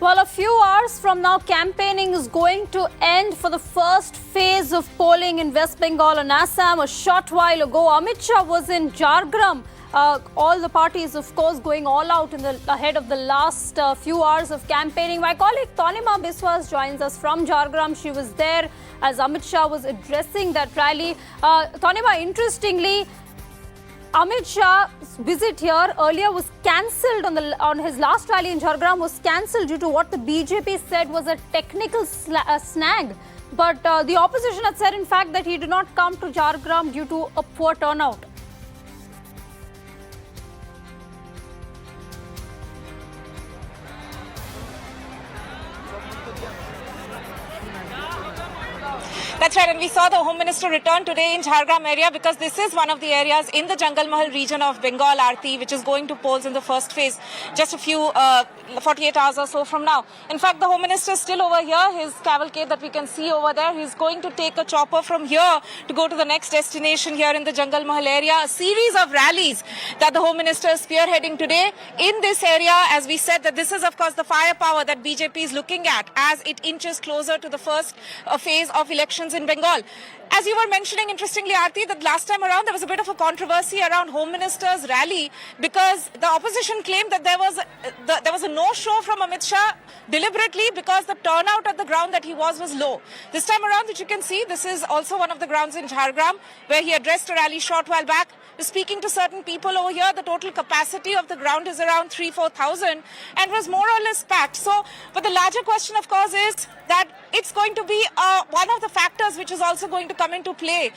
Well, a few hours from now, campaigning is going to end for the first phase of polling in West Bengal and Assam. A short while ago, Amit Shah was in Jhargram. All the parties, of course, going all out ahead of the last few hours of campaigning. My colleague Tanima Biswas joins us from Jhargram. She was there as Amit Shah was addressing that rally. Tanima, interestingly, Amit Shah's visit here earlier was cancelled on his last rally in Jhargram was cancelled due to what the BJP said was a technical snag. But the opposition had said, in fact, that he did not come to Jhargram due to a poor turnout. That's right, and we saw the Home Minister return today in Jhargram area because this is one of the areas in the Jangal Mahal region of Bengal, Aarti, which is going to polls in the first phase, just a few 48 hours or so from now. In fact, the Home Minister is still over here, his cavalcade that we can see over there. He's going to take a chopper from here to go to the next destination here in the Jangal Mahal area. A series of rallies that the Home Minister is spearheading today in this area. As we said, that this is, of course, the firepower that BJP is looking at as it inches closer to the first phase of elections in Bengal. As you were mentioning, interestingly, Aarti, that last time around there was a bit of a controversy around Home Minister's rally because the opposition claimed that there was a no-show from Amit Shah deliberately because the turnout at the ground that he was low. This time around, which you can see, this is also one of the grounds in Jhargram where he addressed a rally short while back. Speaking to certain people over here, the total capacity of the ground is around 3,000-4,000 and was more or less packed. So, but the larger question, of course, is that it's going to be one of the factors which is also going to come into play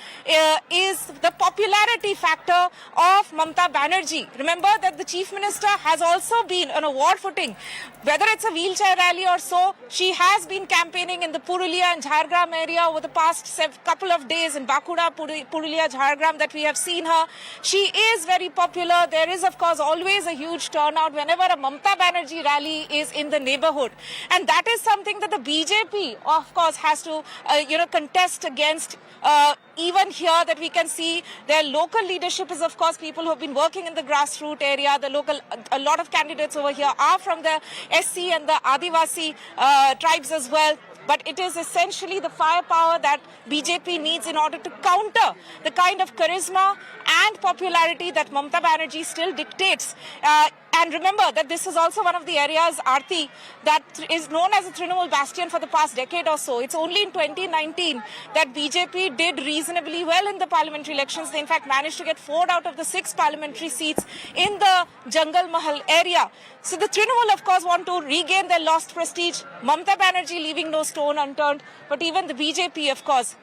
is the popularity factor of Mamata Banerjee. Remember that the Chief Minister has also been on a war footing. Whether it's a wheelchair rally or so, she has been campaigning in the Purulia and Jhargram area over the past couple of days in Bankura, Purulia, Jhargram that we have seen her. She is very popular. There is, of course, always a huge turnout whenever a Mamata Banerjee rally is in the neighborhood. And that is something that the BJP, of course, has to, contest against. Even here that we can see their local leadership is, of course, people who have been working in the grassroots area. A lot of candidates over here are from the SC and the Adivasi tribes as well. But it is essentially the firepower that BJP needs in order to counter the kind of charisma and popularity that Mamata Banerjee still dictates. And remember that this is also one of the areas, Aarti, that is known as a Trinamool bastion for the past decade or so. It's only in 2019 that BJP did reasonably well in the parliamentary elections. They, in fact, managed to get 4 out of the 6 parliamentary seats in the Jangal Mahal area. So the Trinamool, of course, want to regain their lost prestige. Mamata Banerjee leaving no stone unturned. But even the BJP, of course,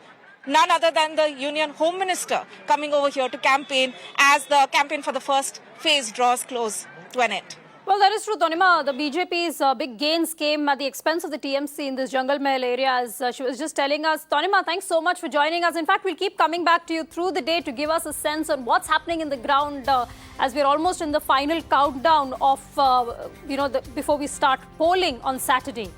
none other than the Union Home Minister coming over here to campaign as the campaign for the first phase draws close to an end. Well, that is true, Tanima. The BJP's big gains came at the expense of the TMC in this Jangal Mahal area, as she was just telling us. Tanima, thanks so much for joining us. In fact, we'll keep coming back to you through the day to give us a sense on what's happening in the ground as we're almost in the final countdown of, before we start polling on Saturday.